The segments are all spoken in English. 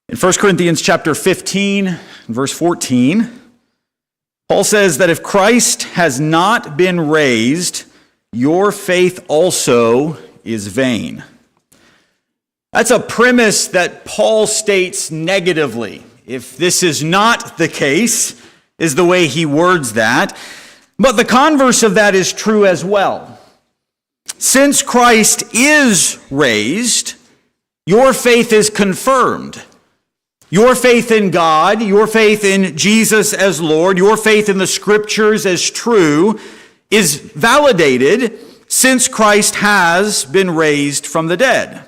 In 1 Corinthians chapter 15, verse 14, Paul says that if Christ has not been raised, your faith also is vain. That's a premise that Paul states negatively. If this is not the case, is the way he words that. But the converse of that is true as well. Since Christ is raised, your faith is confirmed. Your faith in God, your faith in Jesus as Lord, your faith in the Scriptures as true is validated since Christ has been raised from the dead.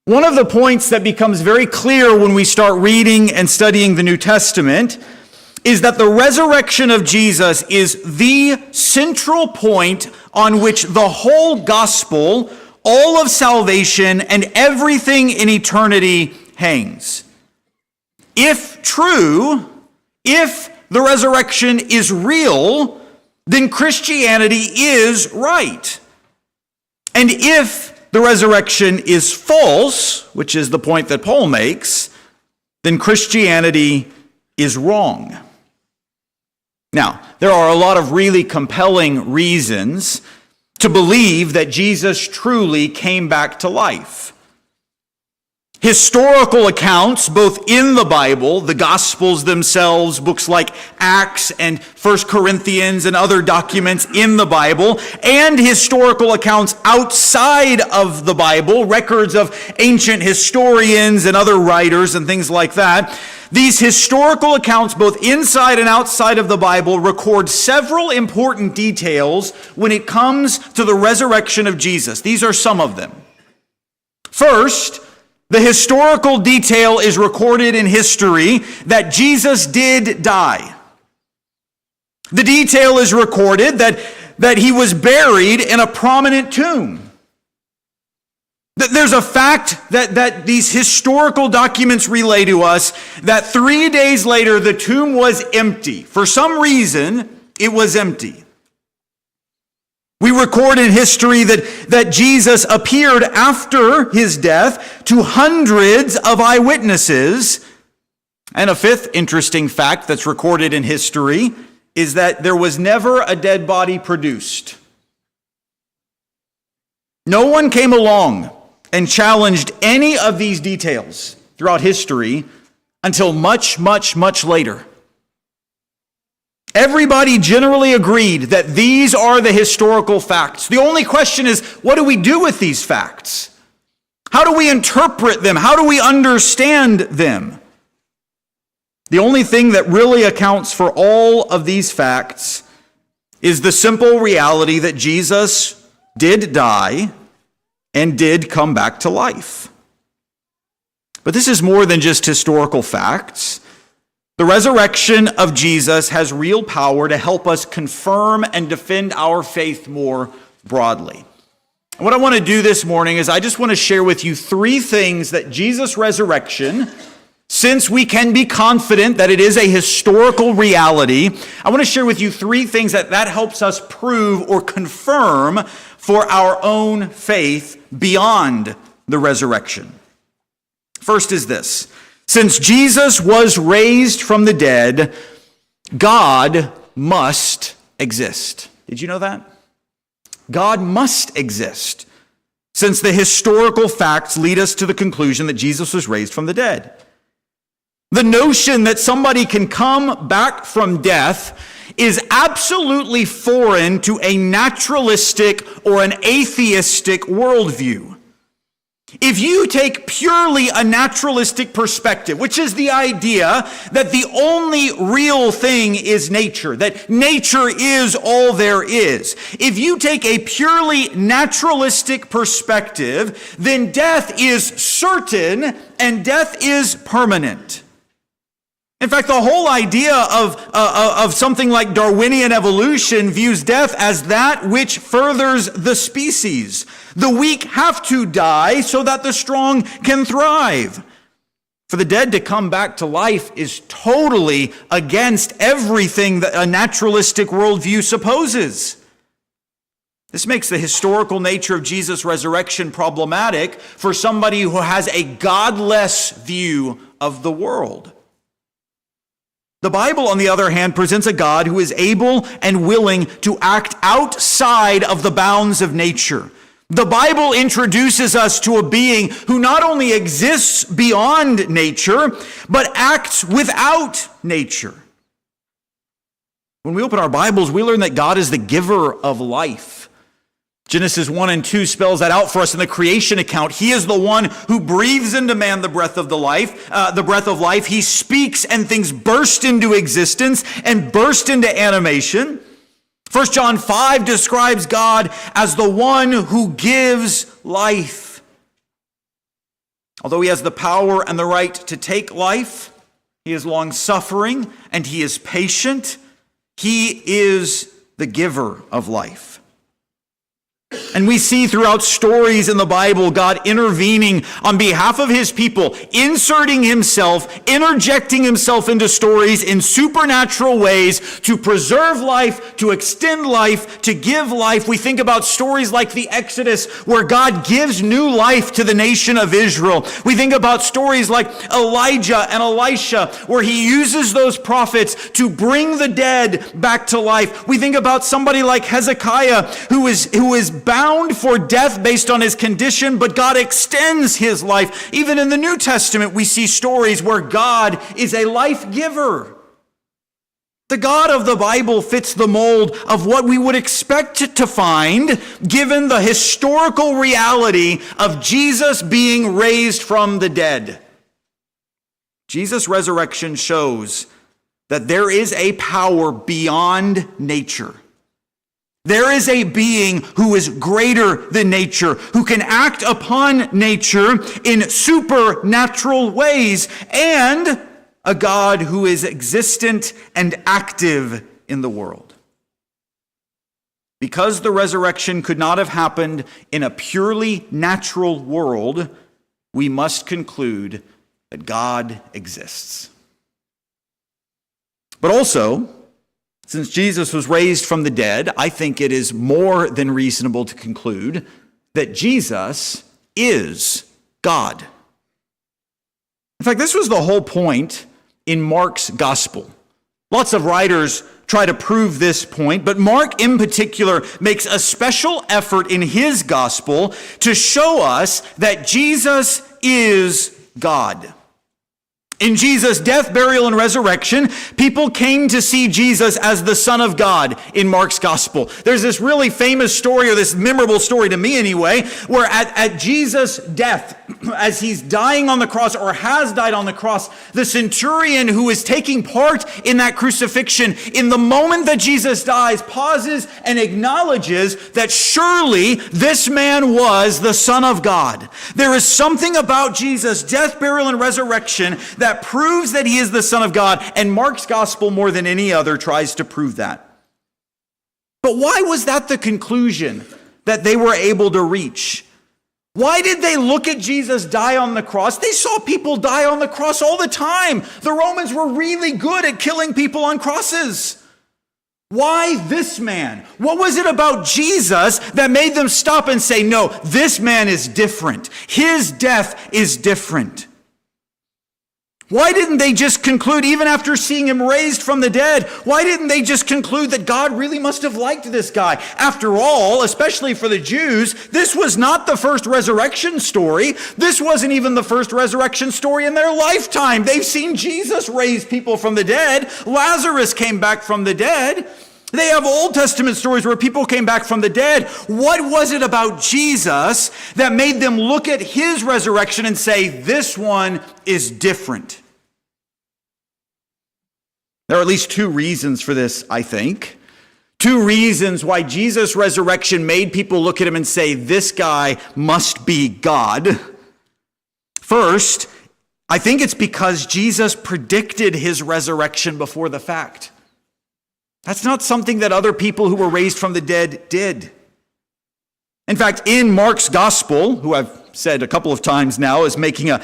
One of the points that becomes very clear when we start reading and studying the New Testament is that the resurrection of Jesus is the central point on which the whole gospel, all of salvation, and everything in eternity hangs. If true, if the resurrection is real, then Christianity is right. And if the resurrection is false, which is the point that Paul makes, then Christianity is wrong. Now, there are a lot of really compelling reasons to believe that Jesus truly came back to life. Historical accounts, both in the Bible, the Gospels themselves, books like Acts and 1 Corinthians and other documents in the Bible, and historical accounts outside of the Bible, records of ancient historians and other writers and things like that. These historical accounts, both inside and outside of the Bible, record several important details when it comes to the resurrection of Jesus. These are some of them. First, the historical detail is recorded in history that Jesus did die. The detail is recorded that he was buried in a prominent tomb. There's a fact that these historical documents relay to us that 3 days later the tomb was empty. For some reason, it was empty. We record in history that Jesus appeared after his death to hundreds of eyewitnesses. And a fifth interesting fact that's recorded in history is that there was never a dead body produced. No one came along and challenged any of these details throughout history until much, much, much later. Everybody generally agreed that these are the historical facts. The only question is, what do we do with these facts? How do we interpret them? How do we understand them? The only thing that really accounts for all of these facts is the simple reality that Jesus did die and did come back to life. But this is more than just historical facts. The resurrection of Jesus has real power to help us confirm and defend our faith more broadly. And what I want to do this morning is I just want to share with you three things that Jesus' resurrection, since we can be confident that it is a historical reality, I want to share with you three things that helps us prove or confirm for our own faith beyond the resurrection. First is this. Since Jesus was raised from the dead, God must exist. Did you know that? God must exist, since the historical facts lead us to the conclusion that Jesus was raised from the dead. The notion that somebody can come back from death is absolutely foreign to a naturalistic or an atheistic worldview. If you take purely a naturalistic perspective, which is the idea that the only real thing is nature, that nature is all there is. If you take a purely naturalistic perspective, then death is certain and death is permanent. In fact, the whole idea of something like Darwinian evolution views death as that which furthers the species. The weak have to die so that the strong can thrive. For the dead to come back to life is totally against everything that a naturalistic worldview supposes. This makes the historical nature of Jesus' resurrection problematic for somebody who has a godless view of the world. The Bible, on the other hand, presents a God who is able and willing to act outside of the bounds of nature. The Bible introduces us to a being who not only exists beyond nature, but acts without nature. When we open our Bibles, we learn that God is the giver of life. Genesis 1 and 2 spells that out for us in the creation account. He is the one who breathes into man the breath of life. He speaks and things burst into existence and burst into animation. 1 John 5 describes God as the one who gives life. Although he has the power and the right to take life, he is long-suffering and he is patient. He is the giver of life. And we see throughout stories in the Bible God intervening on behalf of his people, inserting himself, interjecting himself into stories in supernatural ways to preserve life, to extend life, to give life. We think about stories like the Exodus, where God gives new life to the nation of Israel. We think about stories like Elijah and Elisha, where he uses those prophets to bring the dead back to life. We think about somebody like Hezekiah, who is bound for death based on his condition, but God extends his life. Even in the New Testament, we see stories where God is a life giver. The God of the Bible fits the mold of what we would expect to find, given the historical reality of Jesus being raised from the dead. Jesus' resurrection shows that there is a power beyond nature. There is a being who is greater than nature, who can act upon nature in supernatural ways, and a God who is existent and active in the world. Because the resurrection could not have happened in a purely natural world, we must conclude that God exists. But also, since Jesus was raised from the dead, I think it is more than reasonable to conclude that Jesus is God. In fact, this was the whole point in Mark's gospel. Lots of writers try to prove this point, but Mark in particular makes a special effort in his gospel to show us that Jesus is God. In Jesus' death, burial, and resurrection, people came to see Jesus as the Son of God in Mark's gospel. There's this really famous story, or this memorable story to me anyway, where at Jesus' death, as he's dying on the cross, or has died on the cross, the centurion who is taking part in that crucifixion, in the moment that Jesus dies, pauses and acknowledges that surely this man was the Son of God. There is something about Jesus' death, burial, and resurrection that proves that he is the Son of God, and Mark's gospel more than any other tries to prove that. But why was that the conclusion that they were able to reach? Why did they look at Jesus die on the cross? They saw people die on the cross all the time. The Romans were really good at killing people on crosses. Why this man? What was it about Jesus that made them stop and say, no, this man is different. His death is different. Why didn't they just conclude, even after seeing him raised from the dead, why didn't they just conclude that God really must have liked this guy? After all, especially for the Jews, this was not the first resurrection story. This wasn't even the first resurrection story in their lifetime. They've seen Jesus raise people from the dead. Lazarus came back from the dead. They have Old Testament stories where people came back from the dead. What was it about Jesus that made them look at his resurrection and say, this one is different? There are at least two reasons for this, I think. Two reasons why Jesus' resurrection made people look at him and say, this guy must be God. First, I think it's because Jesus predicted his resurrection before the fact. That's not something that other people who were raised from the dead did. In fact, in Mark's gospel, who I've said a couple of times now is making an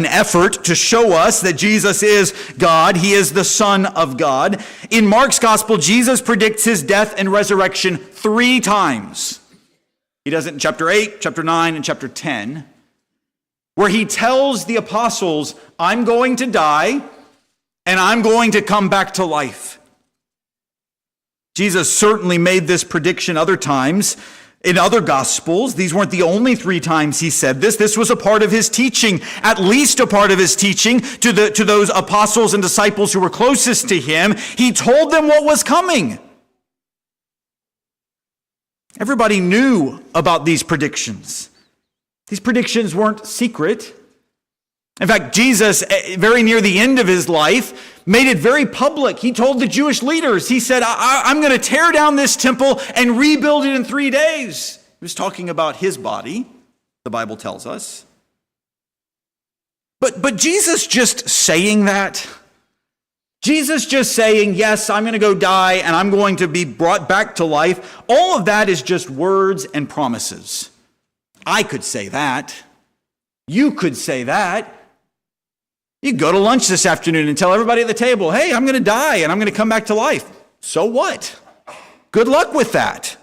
effort to show us that Jesus is God, he is the Son of God. In Mark's gospel, Jesus predicts his death and resurrection 3 times. He does it in chapter 8, chapter 9, and chapter 10, where he tells the apostles, I'm going to die, and I'm going to come back to life. Jesus certainly made this prediction other times in other gospels. These weren't the only 3 times he said this. This was a part of his teaching, at least a part of his teaching to those apostles and disciples who were closest to him. He told them what was coming. Everybody knew about these predictions. These predictions weren't secret. In fact, Jesus, very near the end of his life, made it very public. He told the Jewish leaders, he said, I'm going to tear down this temple and rebuild it in 3 days. He was talking about his body, the Bible tells us. But Jesus just saying that, Jesus just saying, yes, I'm going to go die and I'm going to be brought back to life, all of that is just words and promises. I could say that. You could say that. You go to lunch this afternoon and tell everybody at the table, hey, I'm going to die and I'm going to come back to life. So what? Good luck with that.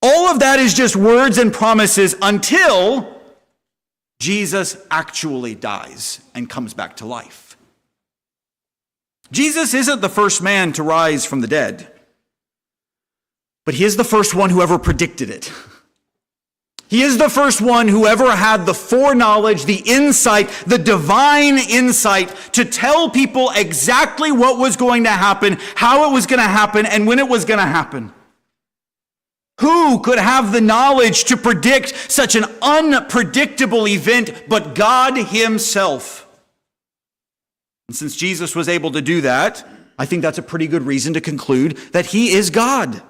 All of that is just words and promises until Jesus actually dies and comes back to life. Jesus isn't the first man to rise from the dead, but he is the first one who ever predicted it. He is the first one who ever had the foreknowledge, the insight, the divine insight to tell people exactly what was going to happen, how it was going to happen, and when it was going to happen. Who could have the knowledge to predict such an unpredictable event but God himself? And since Jesus was able to do that, I think that's a pretty good reason to conclude that he is God.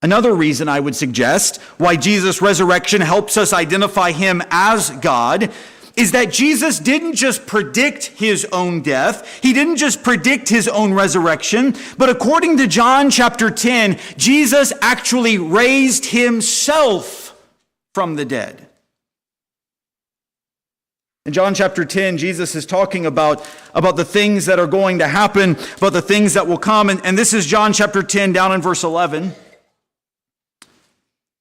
Another reason I would suggest why Jesus' resurrection helps us identify him as God is that Jesus didn't just predict his own death. He didn't just predict his own resurrection, but according to John chapter 10, Jesus actually raised himself from the dead. In John chapter 10, Jesus is talking about the things that are going to happen, about the things that will come. And this is John chapter 10 down in verse 11.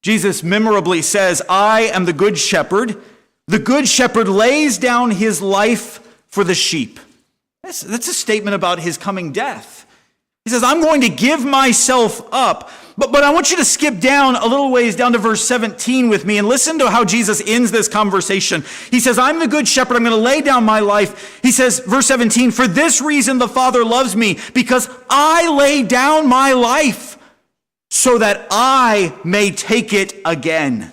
Jesus memorably says, I am the good shepherd. The good shepherd lays down his life for the sheep. That's a statement about his coming death. He says, I'm going to give myself up. But I want you to skip down a little ways down to verse 17 with me and listen to how Jesus ends this conversation. He says, I'm the good shepherd. I'm going to lay down my life. He says, verse 17, for this reason the Father loves me, because I lay down my life so that I may take it again.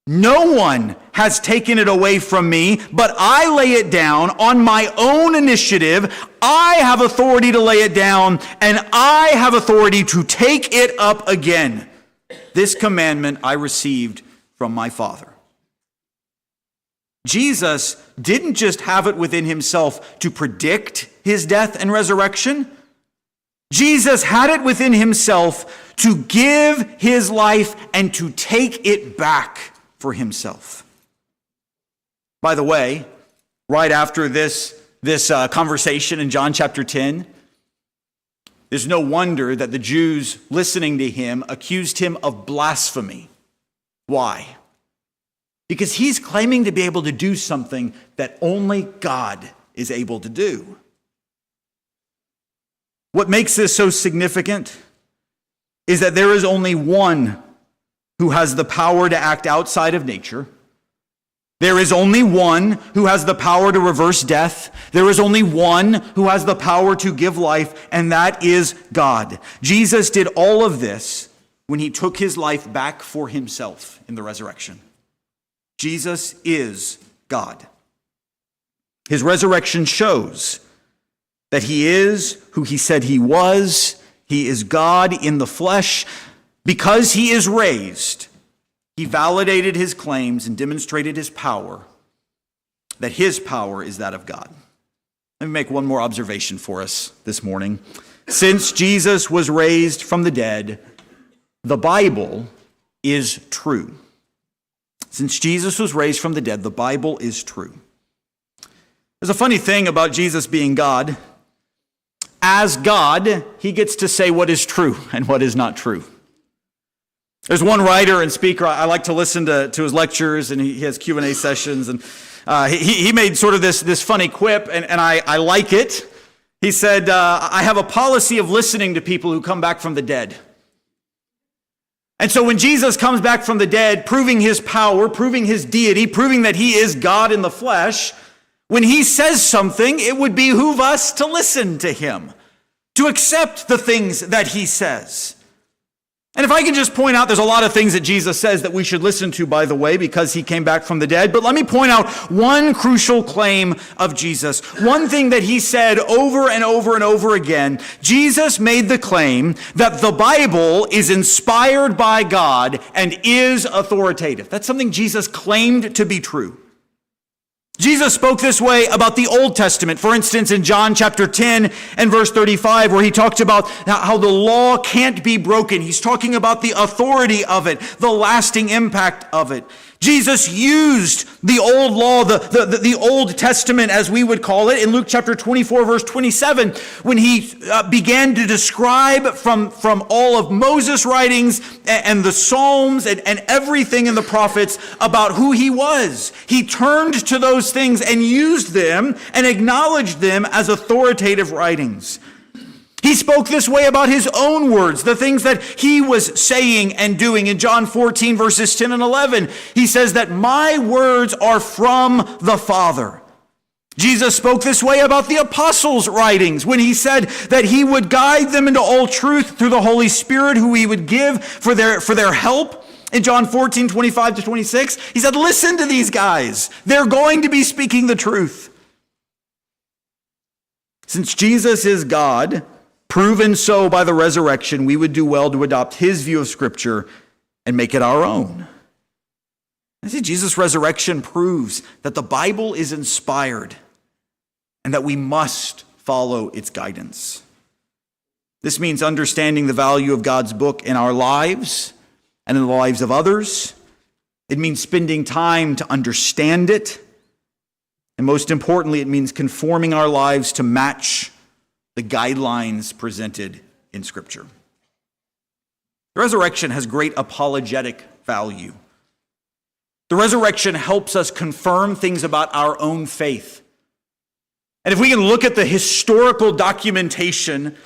No one has taken it away from me, but I lay it down on my own initiative. I have authority to lay it down, and I have authority to take it up again. This commandment I received from my Father. Jesus didn't just have it within himself to predict his death and resurrection. Jesus had it within himself to give his life and to take it back for himself. By the way, right after this conversation in John chapter 10, there's no wonder that the Jews listening to him accused him of blasphemy. Why? Because he's claiming to be able to do something that only God is able to do. What makes this so significant is that there is only one who has the power to act outside of nature. There is only one who has the power to reverse death. There is only one who has the power to give life, and that is God. Jesus did all of this when he took his life back for himself in the resurrection. Jesus is God. His resurrection shows that he is who he said he was. He is God in the flesh. Because he is raised, he validated his claims and demonstrated his power, that his power is that of God. Let me make one more observation for us this morning. Since Jesus was raised from the dead, the Bible is true. Since Jesus was raised from the dead, the Bible is true. There's a funny thing about Jesus being God. As God, he gets to say what is true and what is not true. There's one writer and speaker, I like to listen to his lectures, and he has Q&A sessions, and he made sort of this funny quip, and I like it. He said, I have a policy of listening to people who come back from the dead. And so when Jesus comes back from the dead, proving his power, proving his deity, proving that he is God in the flesh, when he says something, it would behoove us to listen to him, to accept the things that he says. And if I can just point out, there's a lot of things that Jesus says that we should listen to, by the way, because he came back from the dead. But let me point out one crucial claim of Jesus. One thing that he said over and over and over again. Jesus made the claim that the Bible is inspired by God and is authoritative. That's something Jesus claimed to be true. Jesus spoke this way about the Old Testament. For instance, in John chapter 10 and verse 35, where he talks about how the law can't be broken. He's talking about the authority of it, the lasting impact of it. Jesus used the old law, the Old Testament, as we would call it, in Luke chapter 24, verse 27, when he began to describe from all of Moses' writings and the Psalms and everything in the prophets about who he was. He turned to those things and used them and acknowledged them as authoritative writings. He spoke this way about his own words, the things that he was saying and doing. In John 14, verses 10 and 11, he says that my words are from the Father. Jesus spoke this way about the apostles' writings when he said that he would guide them into all truth through the Holy Spirit, who he would give for their help. In John 14, 25 to 26, he said, listen to these guys. They're going to be speaking the truth. Since Jesus is God, proven so by the resurrection, we would do well to adopt his view of Scripture and make it our own. I see Jesus' resurrection proves that the Bible is inspired and that we must follow its guidance. This means understanding the value of God's book in our lives and in the lives of others. It means spending time to understand it. And most importantly, it means conforming our lives to match the guidelines presented in Scripture. The resurrection has great apologetic value. The resurrection helps us confirm things about our own faith. And if we can look at the historical documentation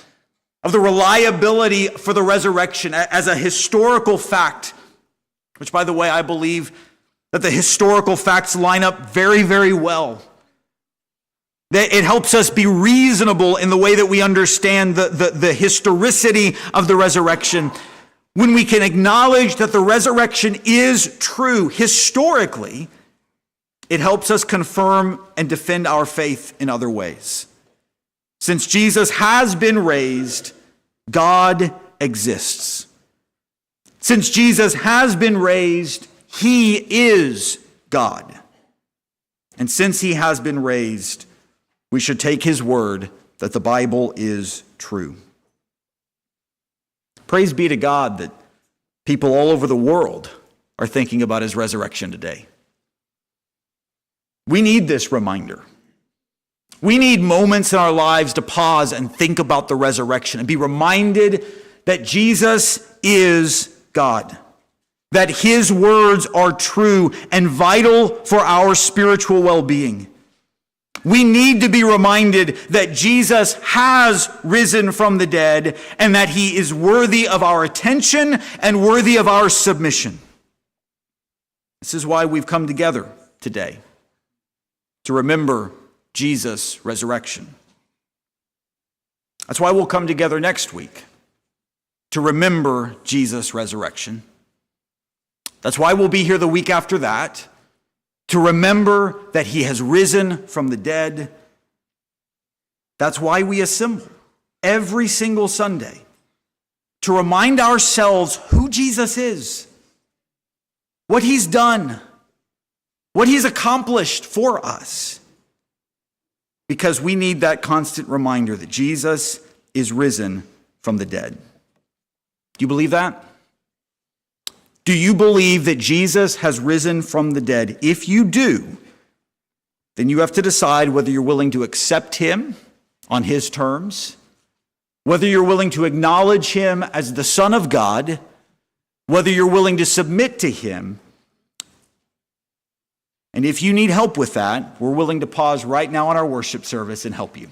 of the reliability for the resurrection as a historical fact, which, by the way, I believe that the historical facts line up very, very well. That it helps us be reasonable in the way that we understand the historicity of the resurrection. When we can acknowledge that the resurrection is true historically, it helps us confirm and defend our faith in other ways. Since Jesus has been raised, God exists. Since Jesus has been raised, he is God. And since he has been raised, we should take his word that the Bible is true. Praise be to God that people all over the world are thinking about his resurrection today. We need this reminder. We need moments in our lives to pause and think about the resurrection and be reminded that Jesus is God, that his words are true and vital for our spiritual well-being. We need to be reminded that Jesus has risen from the dead and that he is worthy of our attention and worthy of our submission. This is why we've come together today, to remember Jesus' resurrection. That's why we'll come together next week, to remember Jesus' resurrection. That's why we'll be here the week after that, to remember that he has risen from the dead. That's why we assemble every single Sunday, to remind ourselves who Jesus is, what he's done, what he's accomplished for us. Because we need that constant reminder that Jesus is risen from the dead. Do you believe that? Do you believe that Jesus has risen from the dead? If you do, then you have to decide whether you're willing to accept him on his terms, whether you're willing to acknowledge him as the Son of God, whether you're willing to submit to him. And if you need help with that, we're willing to pause right now on our worship service and help you.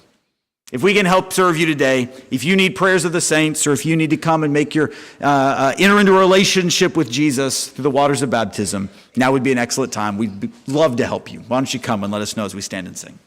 If we can help serve you today, if you need prayers of the saints, or if you need to come and make your enter into a relationship with Jesus through the waters of baptism, now would be an excellent time. We'd love to help you. Why don't you come and let us know as we stand and sing.